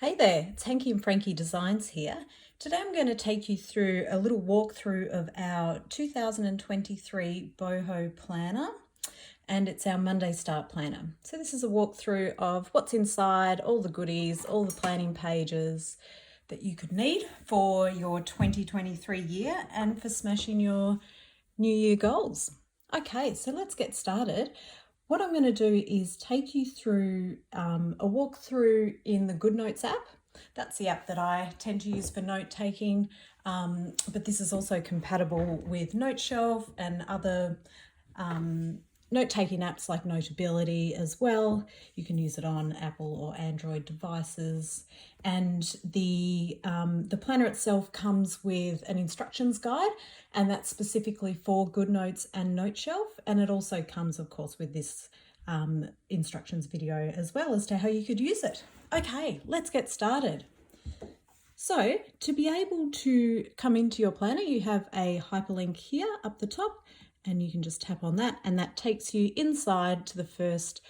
Hey there, it's Hankie and Frankie Designs here. Today I'm going to take you through a little walkthrough of our 2023 boho planner, and it's our Monday Start planner. So this is a walkthrough of what's inside, all the goodies, all the planning pages that you could need for your 2023 year and for smashing your New Year goals. Okay, so let's get started. What I'm going to do is take you through a walkthrough in the GoodNotes app. That's the app that I tend to use for note taking, but this is also compatible with NoteShelf and other note-taking apps like Notability as well. You can use it on Apple or Android devices. And the planner itself comes with an instructions guide, and that's specifically for GoodNotes and NoteShelf. And it also comes, of course, with this instructions video as well as to how you could use it. Okay, let's get started. So to be able to come into your planner, you have a hyperlink here up the top, and you can just tap on that, and that takes you inside to the first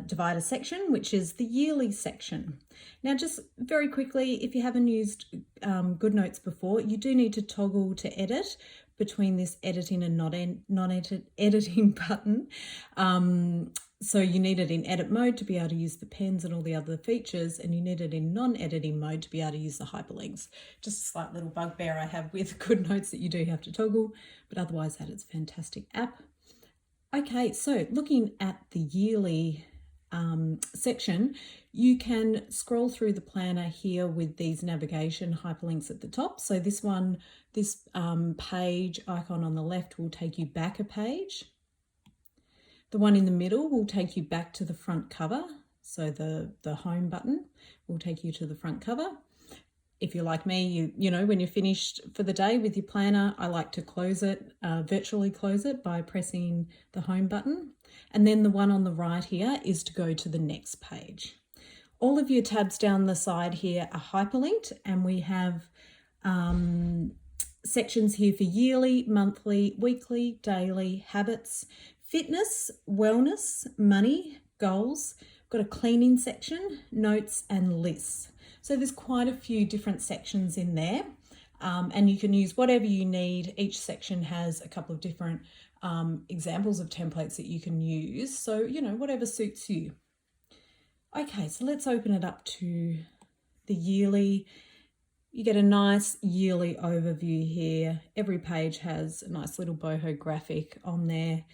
divider section, which is the yearly section. Now, just very quickly, if you haven't used GoodNotes before, you do need to toggle to edit between this editing and non-editing button. So you need it in edit mode to be able to use the pens and all the other features, and you need it in non-editing mode to be able to use the hyperlinks. Just a slight little bugbear I have with GoodNotes that you do have to toggle, but otherwise that is a fantastic app. Okay, so looking at the yearly section, you can scroll through the planner here with these navigation hyperlinks at the top. So this page icon on the left will take you back a page. The one in the middle will take you back to the front cover. So the home button will take you to the front cover. If you're like me, you know, when you're finished for the day with your planner, I like to close it, virtually close it by pressing the home button. And then the one on the right here is to go to the next page. All of your tabs down the side here are hyperlinked, and we have sections here for yearly, monthly, weekly, daily, habits, fitness, wellness, money, goals. We've got a cleaning section, notes, and lists. So there's quite a few different sections in there, and you can use whatever you need. Each section has a couple of different examples of templates that you can use. So, you know, whatever suits you. Okay, so let's open it up to the yearly. You get a nice yearly overview here. Every page has a nice little boho graphic on there.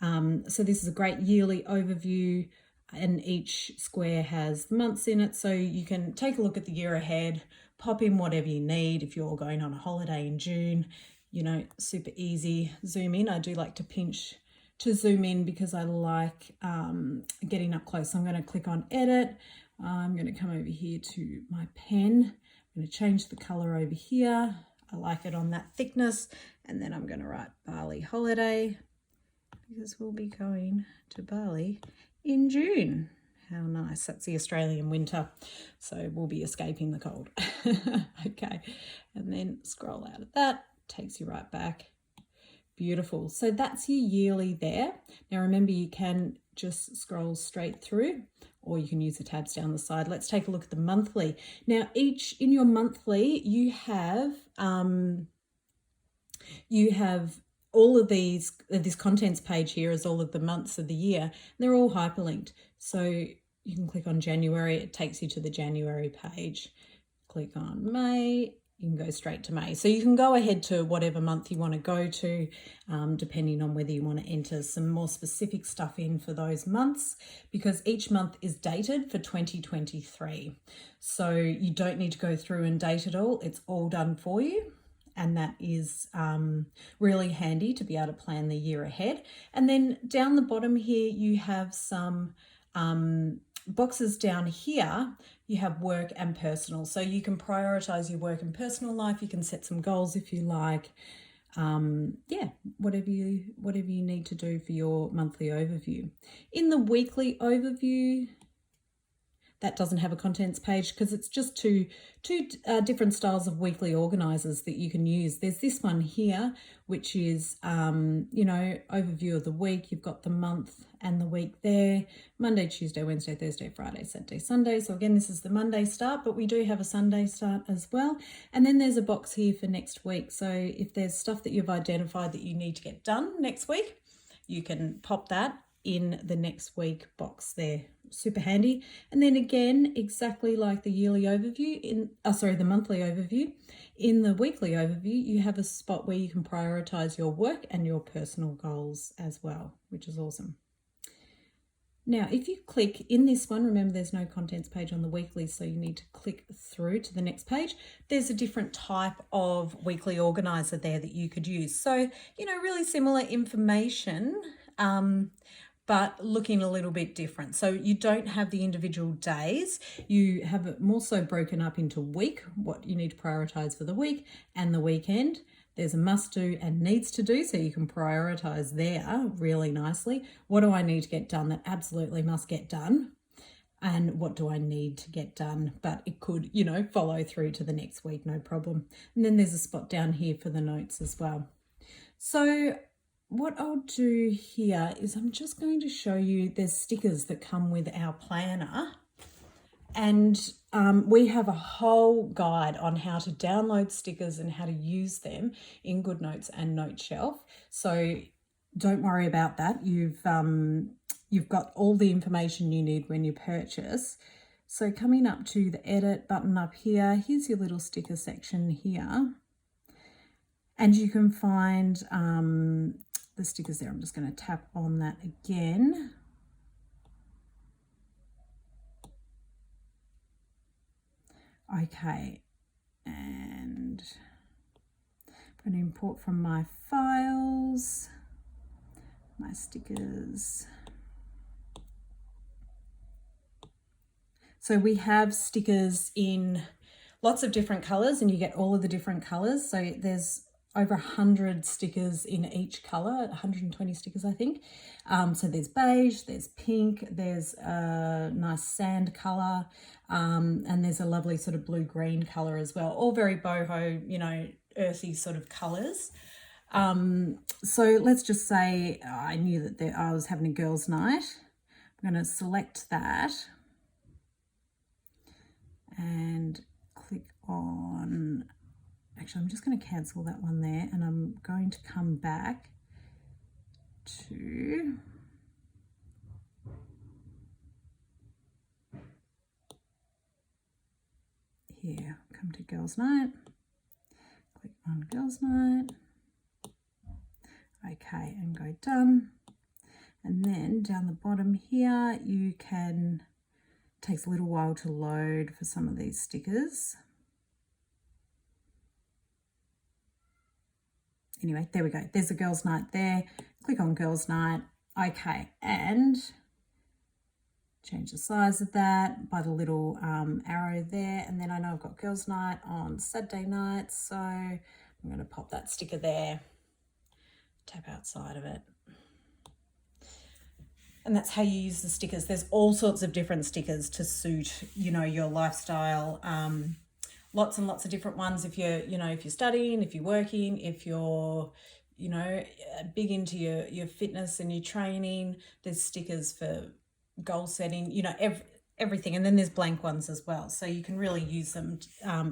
So this is a great yearly overview, and each square has months in it, so you can take a look at the year ahead, pop in whatever you need. If you're going on a holiday in June, you know, super easy. Zoom in. I do like to pinch to zoom in because I like getting up close. So I'm going to click on edit. I'm going to come over here to my pen. I'm going to change the color over here. I like it on that thickness, and then I'm going to write Bali holiday, because we'll be going to Bali in June. How nice. That's the Australian winter, so we'll be escaping the cold. Okay, and then scroll out of that, takes you right back. Beautiful. So that's your yearly there. Now remember, you can just scroll straight through, or you can use the tabs down the side. Let's take a look at the monthly. Now in your monthly, you have all of this contents page here is all of the months of the year. They're all hyperlinked. So you can click on January, it takes you to the January page. Click on May, you can go straight to May. So you can go ahead to whatever month you want to go to, depending on whether you want to enter some more specific stuff in for those months, because each month is dated for 2023. So you don't need to go through and date it all. It's all done for you. And that is really handy to be able to plan the year ahead. And then down the bottom here, you have some boxes down here. You have work and personal. So you can prioritize your work and personal life. You can set some goals if you like. Yeah, whatever you need to do for your monthly overview. In the weekly overview, that doesn't have a contents page because it's just two different styles of weekly organisers that you can use. There's this one here, which is, you know, overview of the week. You've got the month and the week there, Monday, Tuesday, Wednesday, Thursday, Friday, Saturday, Sunday. So again, this is the Monday start, but we do have a Sunday start as well. And then there's a box here for next week. So if there's stuff that you've identified that you need to get done next week, you can pop that in the next week box there. Super handy. And then again, exactly like the yearly overview the monthly overview, in the weekly overview, you have a spot where you can prioritize your work and your personal goals as well, which is awesome. Now, if you click in this one, remember there's no contents page on the weekly, so you need to click through to the next page. There's a different type of weekly organizer there that you could use. So, you know, really similar information, but looking a little bit different. So you don't have the individual days. You have it more so broken up into week, what you need to prioritize for the week, and the weekend. There's a must do and needs to do, so you can prioritize there really nicely. What do I need to get done that absolutely must get done? And what do I need to get done? But it could, you know, follow through to the next week, no problem. And then there's a spot down here for the notes as well. So what I'll do here is I'm just going to show you there's stickers that come with our planner. And we have a whole guide on how to download stickers and how to use them in GoodNotes and Note Shelf. So don't worry about that. You've got all the information you need when you purchase. So coming up to the edit button up here, here's your little sticker section here. And you can find the stickers there. I'm just going to tap on that again. Okay, and I'm going to import from my files, my stickers. So we have stickers in lots of different colours, and you get all of the different colours. So there's over 100 stickers in each colour, 120 stickers, I think. So there's beige, there's pink, there's a nice sand colour, and there's a lovely sort of blue-green colour as well. All very boho, you know, earthy sort of colours. So let's just say I knew that I was having a girls' night. I'm going to select that and click on... Actually, I'm just going to cancel that one there, and I'm going to come back to here. Come to Girls' Night, click on Girls' Night, okay, and go done. And then down the bottom here, you can, it takes a little while to load for some of these stickers. Anyway, there we go. There's a girls' night there. Click on girls' night. Okay, and change the size of that by the little arrow there. And then I know I've got girls' night on Saturday night, so I'm going to pop that sticker there. Tap outside of it. And that's how you use the stickers. There's all sorts of different stickers to suit, you know, your lifestyle. Lots and lots of different ones if you're, you know, if you're studying, if you're working, if you're, you know, big into your fitness and your training. There's stickers for goal setting, you know, everything. And then there's blank ones as well. So you can really use them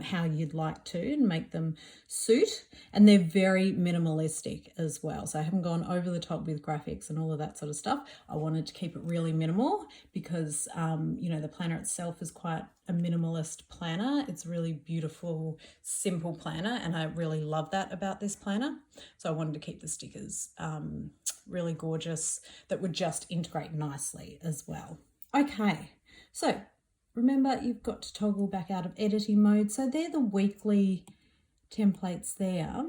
how you'd like to and make them suit. And they're very minimalistic as well. So I haven't gone over the top with graphics and all of that sort of stuff. I wanted to keep it really minimal because, you know, the planner itself is quite a minimalist planner. It's a really beautiful, simple planner. And I really love that about this planner. So I wanted to keep the stickers really gorgeous that would just integrate nicely as well. Okay. So remember, you've got to toggle back out of editing mode. So they're the weekly templates there.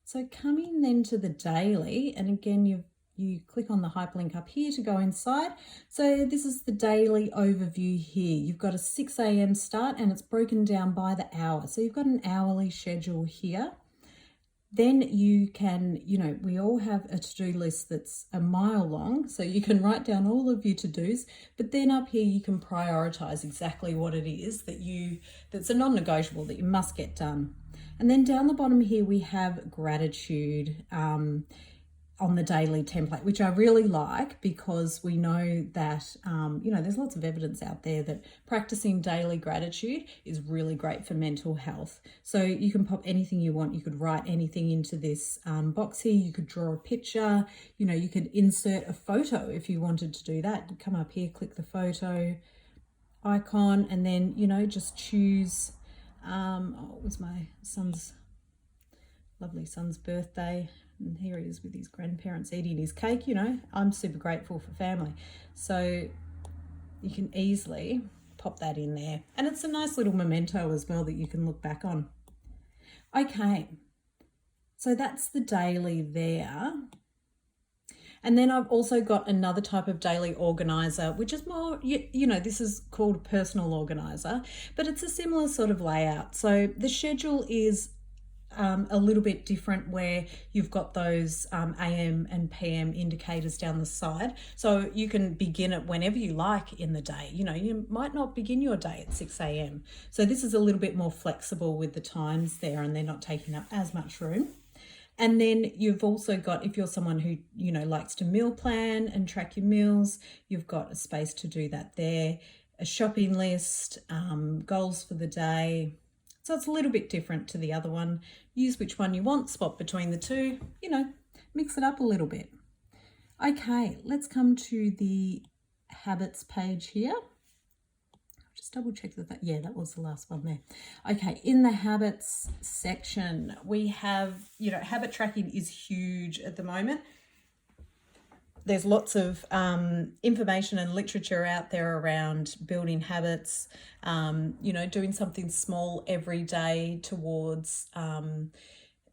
So coming then to the daily, and again, you click on the hyperlink up here to go inside. So this is the daily overview here. You've got a 6 a.m. start and it's broken down by the hour. So you've got an hourly schedule here. Then you can, we all have a to-do list that's a mile long, so you can write down all of your to-dos, but then up here you can prioritize exactly what it is that's a non-negotiable that you must get done. And then down the bottom here we have gratitude on the daily template, which I really like because we know that, there's lots of evidence out there that practicing daily gratitude is really great for mental health. So you can pop anything you want. You could write anything into this box here. You could draw a picture. You could insert a photo if you wanted to do that. Come up here, click the photo icon, and then, just choose, it was my lovely son's birthday. And here he is with his grandparents eating his cake. I'm super grateful for family. So you can easily pop that in there. And it's a nice little memento as well that you can look back on. Okay, so that's the daily there. And then I've also got another type of daily organizer, which is more, this is called a personal organizer, but it's a similar sort of layout. So the schedule is a little bit different, where you've got those AM and PM indicators down the side. So you can begin it whenever you like in the day. You might not begin your day at 6 a.m. So this is a little bit more flexible with the times there, and they're not taking up as much room. And then you've also got, if you're someone who, likes to meal plan and track your meals, you've got a space to do that there, a shopping list, goals for the day. So it's a little bit different to the other one. Use which one you want, swap between the two, mix it up a little bit. Okay, let's come to the habits page here. Just double check that was the last one there. Okay, in the habits section, we have, habit tracking is huge at the moment. There's lots of information and literature out there around building habits, doing something small every day towards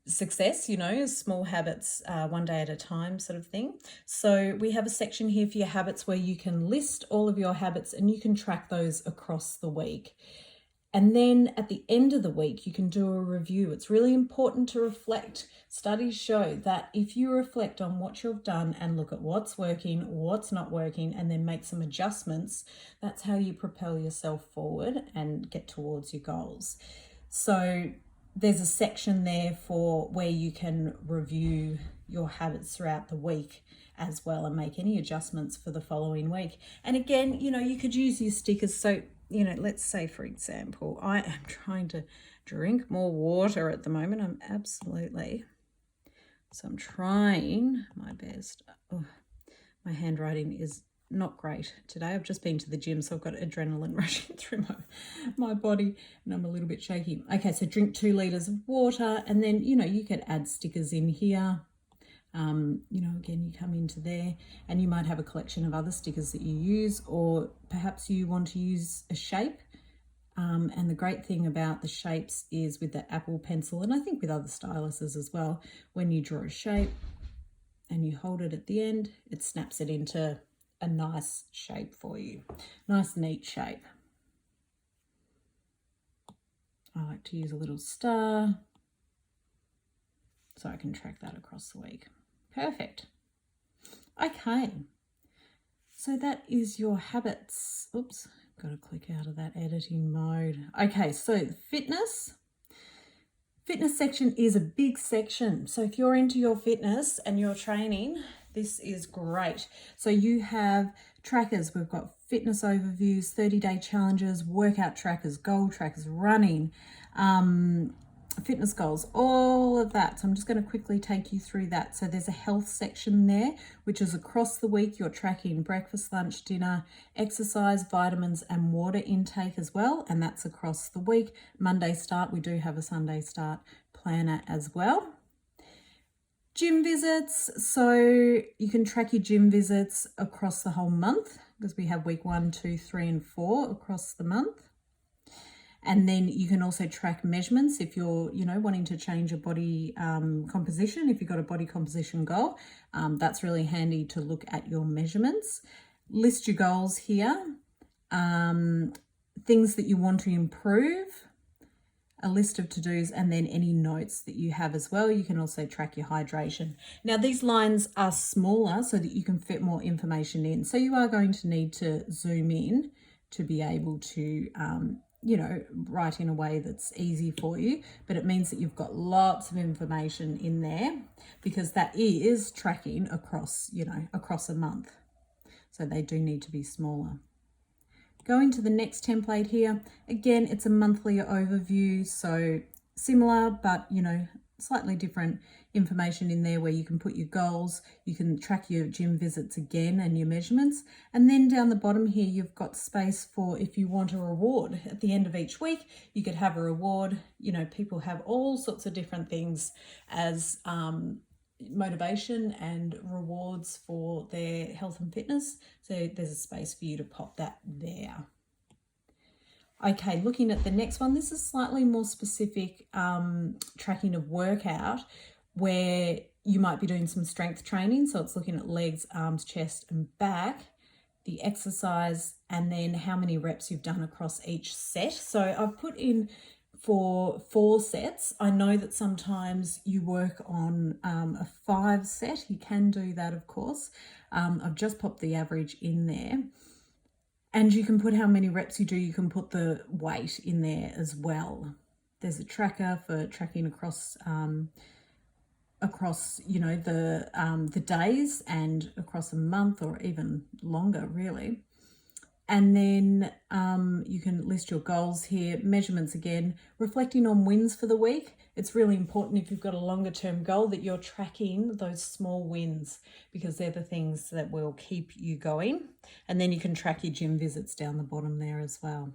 success, small habits, one day at a time sort of thing. So we have a section here for your habits where you can list all of your habits and you can track those across the week. And then at the end of the week, you can do a review. It's really important to reflect. Studies show that if you reflect on what you've done and look at what's working, what's not working, and then make some adjustments, that's how you propel yourself forward and get towards your goals. So there's a section there for where you can review your habits throughout the week as well and make any adjustments for the following week. And again, you could use your stickers. So let's say, for example, I am trying to drink more water at the moment. So I'm trying my best. Oh, my handwriting is not great today. I've just been to the gym, so I've got adrenaline rushing through my body and I'm a little bit shaky. Okay, so drink 2 liters of water, and then, you could add stickers in here. Again, you come into there and you might have a collection of other stickers that you use, or perhaps you want to use a shape. And the great thing about the shapes is with the Apple pencil, and I think with other styluses as well, when you draw a shape and you hold it at the end, it snaps it into a nice shape for you. Nice, neat shape. I like to use a little star so I can track that across the week. Perfect. Okay, so that is your habits. Oops, got to click out of that editing mode. Okay, so fitness section is a big section. So if you're into your fitness and your training, this is great. So you have trackers. We've got fitness overviews, 30-day challenges, workout trackers, goal trackers, running, fitness goals, all of that. So I'm just going to quickly take you through that. So there's a health section there, which is across the week. You're tracking breakfast, lunch, dinner, exercise, vitamins, and water intake as well. And that's across the week. Monday start. We do have a Sunday start planner as well. Gym visits. So you can track your gym visits across the whole month, because we have week 1, 2, 3, and 4 across the month. And then you can also track measurements if you're, wanting to change your body composition. If you've got a body composition goal, that's really handy to look at your measurements. List your goals here, things that you want to improve, a list of to-dos, and then any notes that you have as well. You can also track your hydration. Now these lines are smaller so that you can fit more information in. So you are going to need to zoom in to be able to, write in a way that's easy for you, but it means that you've got lots of information in there because that is tracking across a month. So they do need to be smaller. Going to the next template here, again, it's a monthly overview, so similar, but slightly different information in there where you can put your goals, you can track your gym visits again and your measurements. And then down the bottom here, you've got space for if you want a reward. At the end of each week, you could have a reward. People have all sorts of different things as motivation and rewards for their health and fitness. So there's a space for you to pop that there. Okay, looking at the next one, this is slightly more specific tracking of workout where you might be doing some strength training. So it's looking at legs, arms, chest and back, the exercise, and then how many reps you've done across each set. So I've put in for 4 sets. I know that sometimes you work on a 5 set. You can do that, of course. I've just popped the average in there. And you can put how many reps you do. You can put the weight in there as well. There's a tracker for tracking across the days and across a month or even longer, really. And then you can list your goals here, measurements again, reflecting on wins for the week. It's really important if you've got a longer term goal that you're tracking those small wins because they're the things that will keep you going. And then you can track your gym visits down the bottom there as well.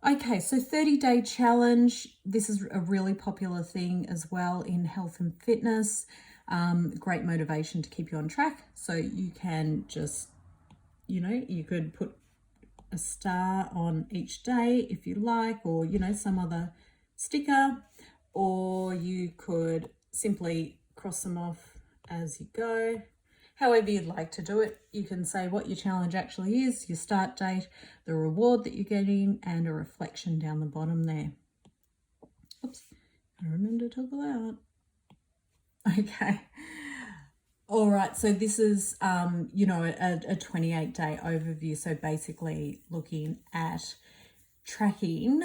Okay, so 30-day challenge. This is a really popular thing as well in health and fitness. Great motivation to keep you on track. So you can just you could put a star on each day if you like, or, some other sticker, or you could simply cross them off as you go. However you'd like to do it, you can say what your challenge actually is, your start date, the reward that you're getting, and a reflection down the bottom there. Oops, I remember to toggle out. Okay. All right, so this is, a 28-day overview. So basically looking at tracking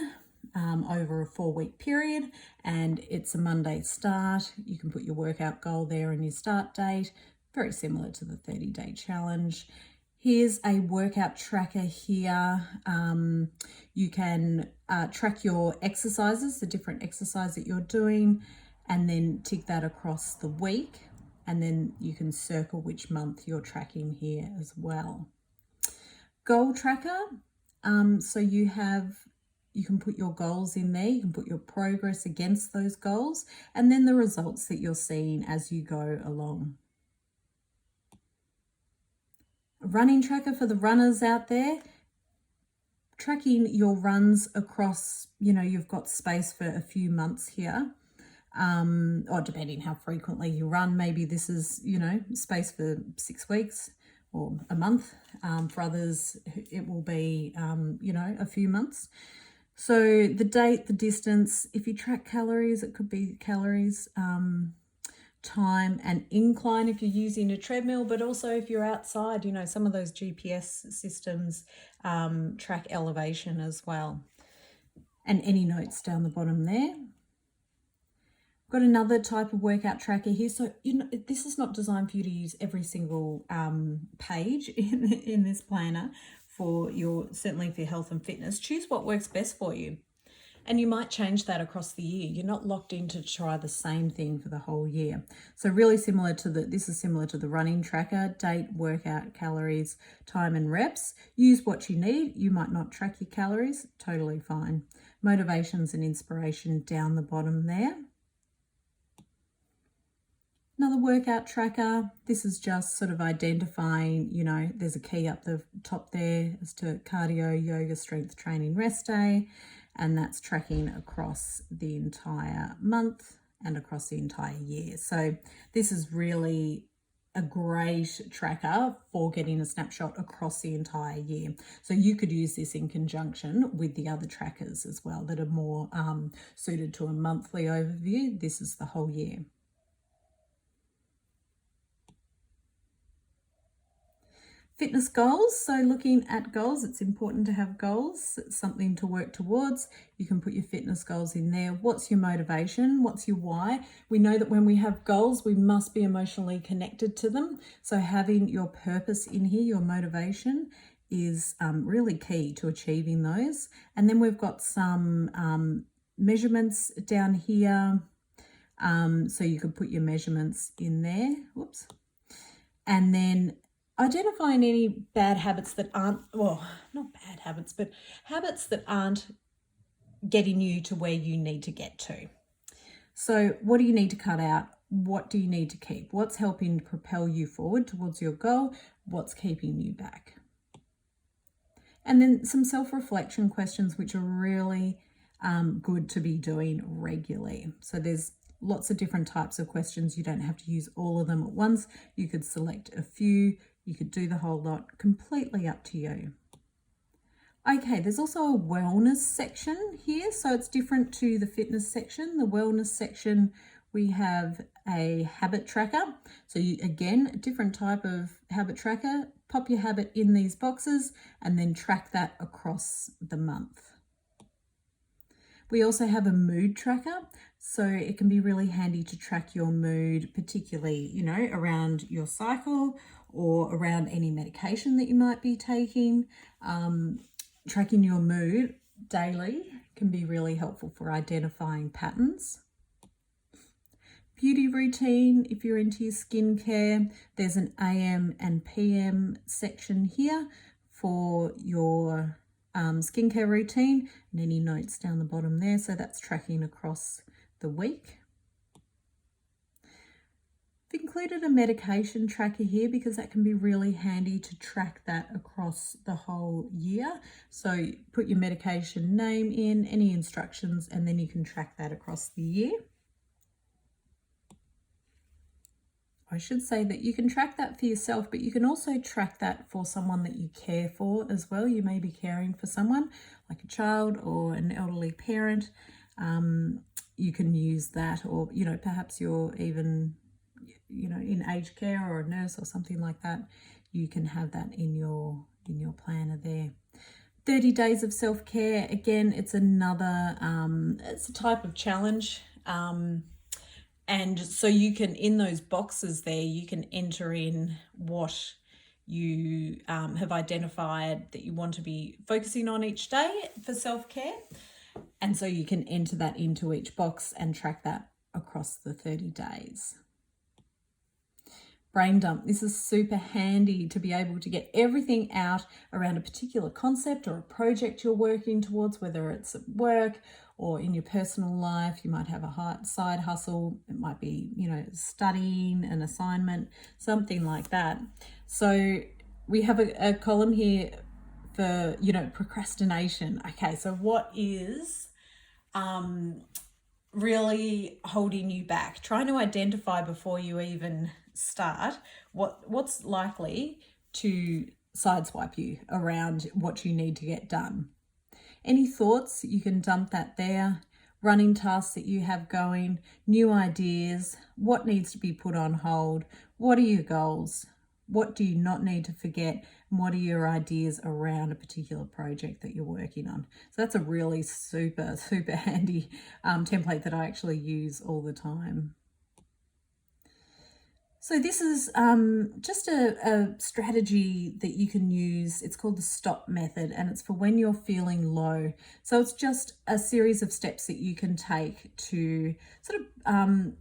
over a 4-week period, and it's a Monday start. You can put your workout goal there and your start date, very similar to the 30-day challenge. Here's a workout tracker here. You can track your exercises, the different exercise that you're doing, and then tick that across the week. And then you can circle which month you're tracking here as well. Goal tracker. So you can put your goals in there. You can put your progress against those goals and then the results that you're seeing as you go along. A running tracker for the runners out there. Tracking your runs across, you've got space for a few months here. Or depending how frequently you run, maybe this is, space for 6 weeks or a month. For others, it will be, a few months. So the date, the distance, if you track calories, it could be calories, time and incline if you're using a treadmill, but also if you're outside, some of those GPS systems track elevation as well. And any notes down the bottom there. Got another type of workout tracker here. So, this is not designed for you to use every single page in this planner certainly for your health and fitness. Choose what works best for you. And you might change that across the year. You're not locked in to try the same thing for the whole year. So really this is similar to the running tracker, date, workout, calories, time and reps. Use what you need. You might not track your calories, totally fine. Motivations and inspiration down the bottom there. Another workout tracker. This is just sort of identifying, there's a key up the top there as to cardio, yoga, strength training, rest day, and that's tracking across the entire month and across the entire year. So this is really a great tracker for getting a snapshot across the entire year. So you could use this in conjunction with the other trackers as well that are more suited to a monthly overview. This is the whole year. Fitness goals. So looking at goals, it's important to have goals. It's something to work towards. You can put your fitness goals in there. What's your motivation? What's your why? We know that when we have goals, we must be emotionally connected to them. So having your purpose in here, your motivation, is really key to achieving those. And then we've got some measurements down here. So you could put your measurements in there. Whoops. And then identifying any bad habits that aren't, well, not bad habits, but habits that aren't getting you to where you need to get to. So what do you need to cut out? What do you need to keep? What's helping propel you forward towards your goal? What's keeping you back? And then some self-reflection questions, which are really good to be doing regularly. So there's lots of different types of questions. You don't have to use all of them at once. You could select a few. You could do the whole lot, completely up to you. Okay, there's also a wellness section here. So it's different to the fitness section. The wellness section, we have a habit tracker. So again, a different type of habit tracker. Pop your habit in these boxes and then track that across the month. We also have a mood tracker. So it can be really handy to track your mood, particularly, around your cycle or around any medication that you might be taking. Tracking your mood daily can be really helpful for identifying patterns. Beauty routine, if you're into your skincare, there's an AM and PM section here for your skincare routine and any notes down the bottom there. So that's tracking across the week. I've included a medication tracker here because that can be really handy to track that across the whole year. So put your medication name in, any instructions, and then you can track that across the year. I should say that you can track that for yourself, but you can also track that for someone that you care for as well. You may be caring for someone like a child or an elderly parent. You can use that, or, perhaps you're even, in aged care or a nurse or something like that. You can have that in your planner there. 30 days of self-care. Again, it's another, it's a type of challenge. And so you can, in those boxes there, you can enter in what you have identified that you want to be focusing on each day for self-care. And so you can enter that into each box and track that across the 30 days. Brain dump. This is super handy to be able to get everything out around a particular concept or a project you're working towards, whether it's at work or in your personal life. You might have a side hustle. It might be, studying, an assignment, something like that. So we have a column here for, procrastination. Okay, so what is really holding you back? Trying to identify before you even start what's likely to sideswipe you around what you need to get done. Any thoughts, you can dump that there. Running tasks that you have going, new ideas, what needs to be put on hold, what are your goals, what do you not need to forget, and what are your ideas around a particular project that you're working on. So that's a really super, super handy template that I actually use all the time. So this is just a strategy that you can use. It's called the STOP method, and it's for when you're feeling low. So it's just a series of steps that you can take to sort of,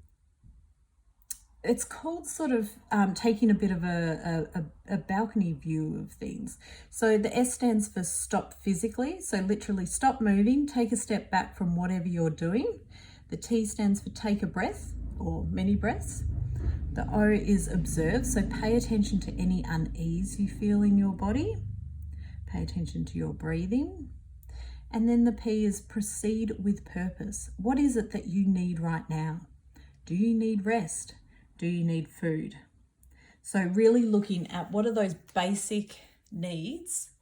it's called sort of taking a bit of a balcony view of things. So the S stands for stop physically. So literally stop moving, take a step back from whatever you're doing. The T stands for take a breath or many breaths. The O is observe, so pay attention to any unease you feel in your body. Pay attention to your breathing. And then the P is proceed with purpose. What is it that you need right now? Do you need rest? Do you need food? So really looking at what are those basic needs.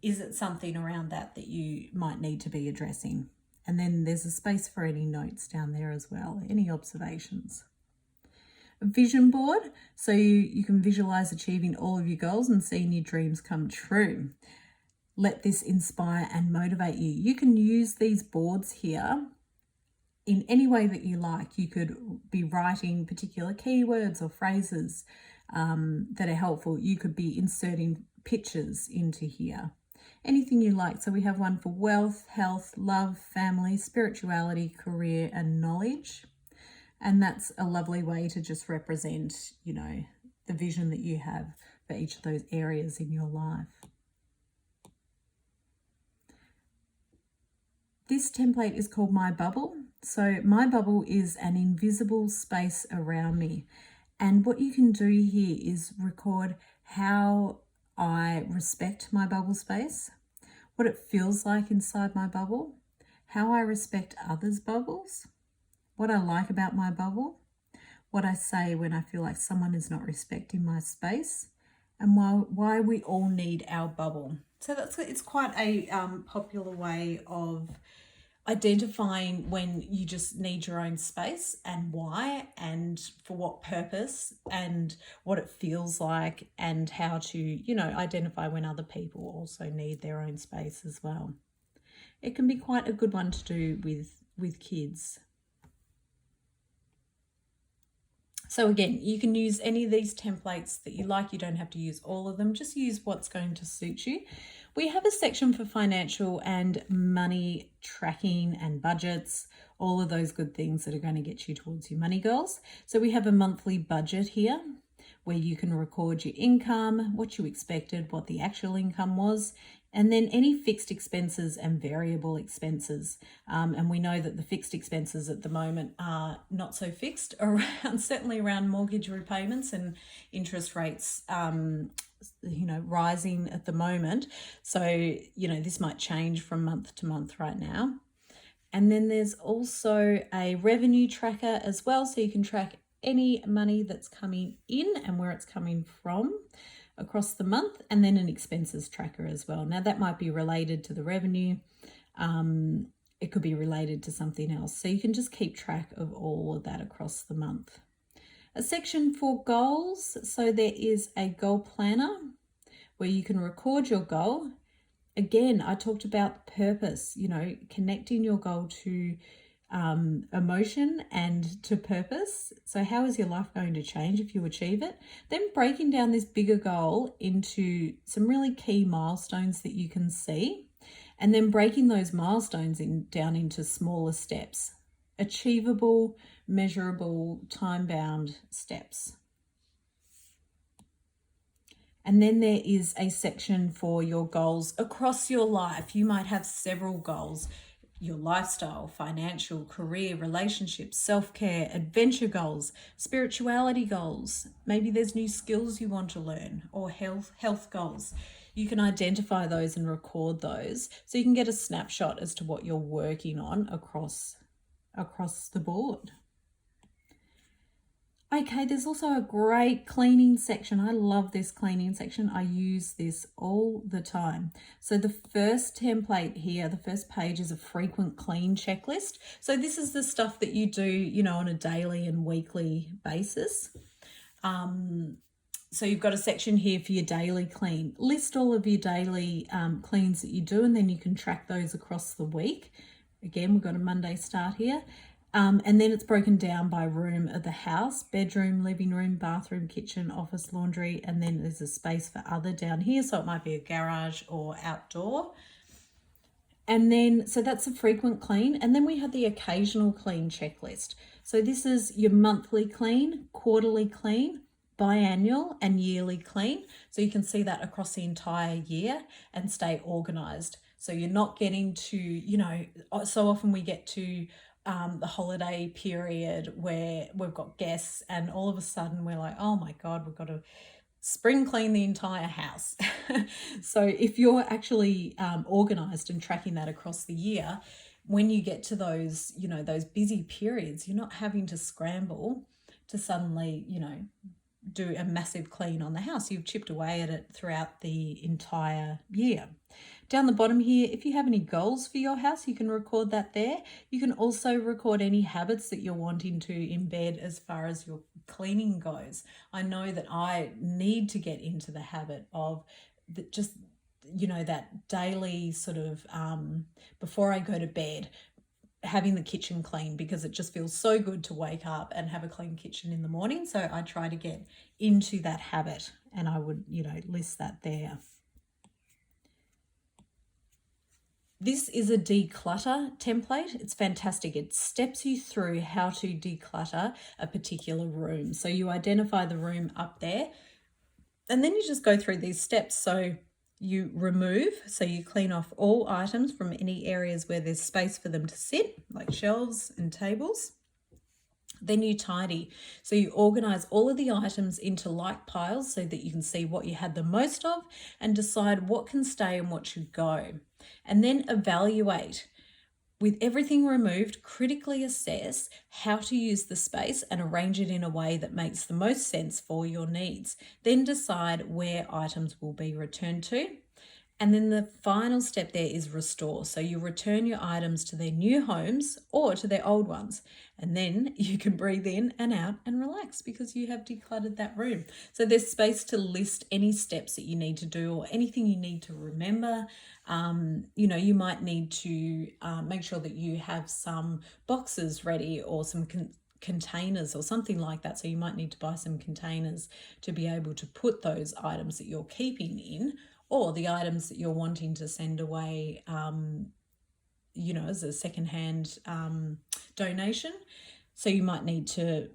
Is it something around that you might need to be addressing? And then there's a space for any notes down there as well, any observations. A vision board, so you can visualize achieving all of your goals and seeing your dreams come true. Let this inspire and motivate you. You can use these boards here in any way that you like. You could be writing particular keywords or phrases that are helpful. You could be inserting pictures into here. Anything you like. So we have one for wealth, health, love, family, spirituality, career, and knowledge. And that's a lovely way to just represent, you know, the vision that you have for each of those areas in your life. This template is called My Bubble. So My Bubble is an invisible space around me. And what you can do here is record how I respect my bubble space, what it feels like inside my bubble, how I respect others' bubbles, what I like about my bubble, what I say when I feel like someone is not respecting my space, and why we all need our bubble. So it's quite a popular way of identifying when you just need your own space and why and for what purpose and what it feels like, and how to, you know, identify when other people also need their own space as well. It can be quite a good one to do with kids. So again, you can use any of these templates that you like. You don't have to use all of them. Just use what's going to suit you. We have a section for financial and money tracking and budgets, all of those good things that are going to get you towards your money goals. So we have a monthly budget here where you can record your income, what you expected, what the actual income was, and then any fixed expenses and variable expenses. And we know that the fixed expenses at the moment are not so fixed, around certainly around mortgage repayments and interest rates, you know, rising at the moment. So, you know, this might change from month to month right now. And then there's also a revenue tracker as well, so you can track any money that's coming in and where it's coming from across the month, and then an expenses tracker as well. Now that might be related to the revenue. It could be related to something else. So you can just keep track of all of that across the month. A section for goals. So there is a goal planner where you can record your goal. Again, I talked about purpose, you know, connecting your goal to emotion and to purpose. So how is your life going to change if you achieve it? Then breaking down this bigger goal into some really key milestones that you can see, and then breaking those milestones down into smaller steps, achievable, measurable, time-bound steps. And then there is a section for your goals across your life. You might have several goals: your lifestyle, financial, career, relationships, self-care, adventure goals, spirituality goals. Maybe there's new skills you want to learn, or health goals. You can identify those and record those so you can get a snapshot as to what you're working on across the board. Okay, there's also a great cleaning section. I love this cleaning section. I use this all the time. So the first template here, the first page, is a frequent clean checklist. So this is the stuff that you do, you know, on a daily and weekly basis. So you've got a section here for your daily clean. List all of your daily cleans that you do, and then you can track those across the week. Again, we've got a Monday start here. And then it's broken down by room of the house: bedroom, living room, bathroom, kitchen, office, laundry, and then there's a space for other down here. So it might be a garage or outdoor. And then, so that's a frequent clean. And then we have the occasional clean checklist. So this is your monthly clean, quarterly clean, biannual and yearly clean. So you can see that across the entire year and stay organized. So you're not getting to, you know, so often we get to the holiday period where we've got guests and all of a sudden we're like, oh my God, we've got to spring clean the entire house. So if you're actually organized and tracking that across the year, when you get to those, you know, those busy periods, you're not having to scramble to suddenly, you know, do a massive clean on the house. You've chipped away at it throughout the entire year. Down the bottom here, if you have any goals for your house, you can record that there. You can also record any habits that you're wanting to embed as far as your cleaning goes. I know that I need to get into the habit of just, you know, that daily sort of before I go to bed, having the kitchen clean, because it just feels so good to wake up and have a clean kitchen in the morning. So I try to get into that habit, and I would, you know, list that there. This is a declutter template. It's fantastic. It steps you through how to declutter a particular room. So you identify the room up there, and then you just go through these steps. So you remove, so you clean off all items from any areas where there's space for them to sit, like shelves and tables. Then you tidy. So you organize all of the items into like piles so that you can see what you had the most of and decide what can stay and what should go. And then evaluate. With everything removed, critically assess how to use the space and arrange it in a way that makes the most sense for your needs. Then decide where items will be returned to. And then the final step there is restore. So you return your items to their new homes or to their old ones. And then you can breathe in and out and relax because you have decluttered that room. So there's space to list any steps that you need to do or anything you need to remember. You know, you might need to make sure that you have some boxes ready or some containers or something like that. So you might need to buy some containers to be able to put those items that you're keeping in, or the items that you're wanting to send away, you know, as a secondhand donation. So you might need to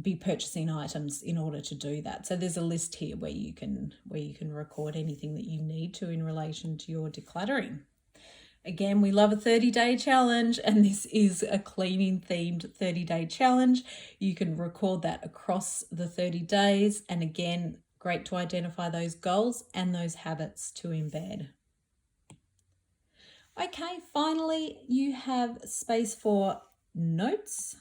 be purchasing items in order to do that. So there's a list here where you can record anything that you need to in relation to your decluttering. Again, we love a 30-day challenge, and this is a cleaning themed 30-day challenge. You can record that across the 30 days. And again, great to identify those goals and those habits to embed. Okay, finally, you have space for notes.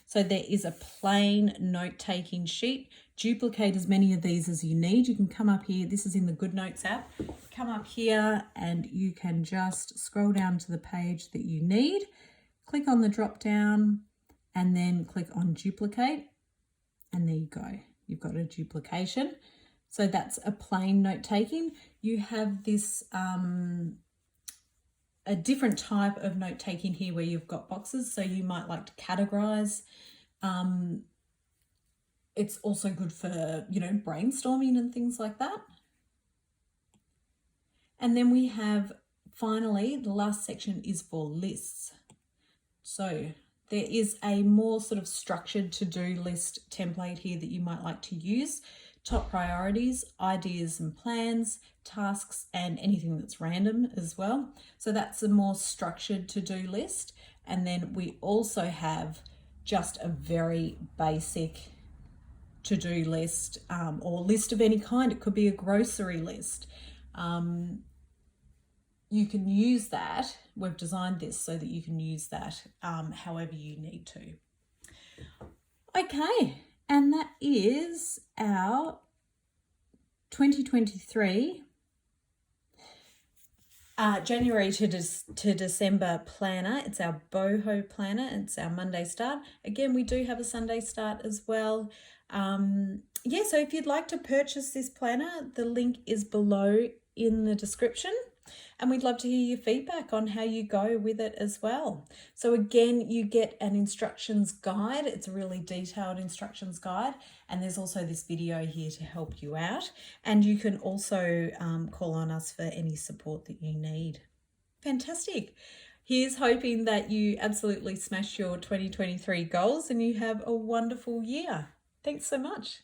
So there is a plain note-taking sheet. Duplicate as many of these as you need. You can come up here. This is in the Good Notes app. Come up here and you can just scroll down to the page that you need. Click on the drop down and then click on duplicate. And there you go. You've got a duplication. So that's a plain note-taking. You have this a different type of note-taking here where you've got boxes. So you might like to categorize. It's also good for, you know, brainstorming and things like that. And then we have, finally, the last section is for lists. So there is a more sort of structured to-do list template here that you might like to use. Top priorities, ideas and plans, tasks, and anything that's random as well. So that's a more structured to-do list. And then we also have just a very basic to-do list or list of any kind. It could be a grocery list. You can use that. We've designed this so that you can use that however you need to. Okay, and that is our 2023 January to December planner. It's our boho planner. It's our Monday start. Again, we do have a Sunday start as well. Yeah, so if you'd like to purchase this planner, the link is below in the description. And we'd love to hear your feedback on how you go with it as well. So again, you get an instructions guide. It's a really detailed instructions guide. And there's also this video here to help you out. And you can also call on us for any support that you need. Fantastic. Here's hoping that you absolutely smash your 2023 goals and you have a wonderful year. Thanks so much.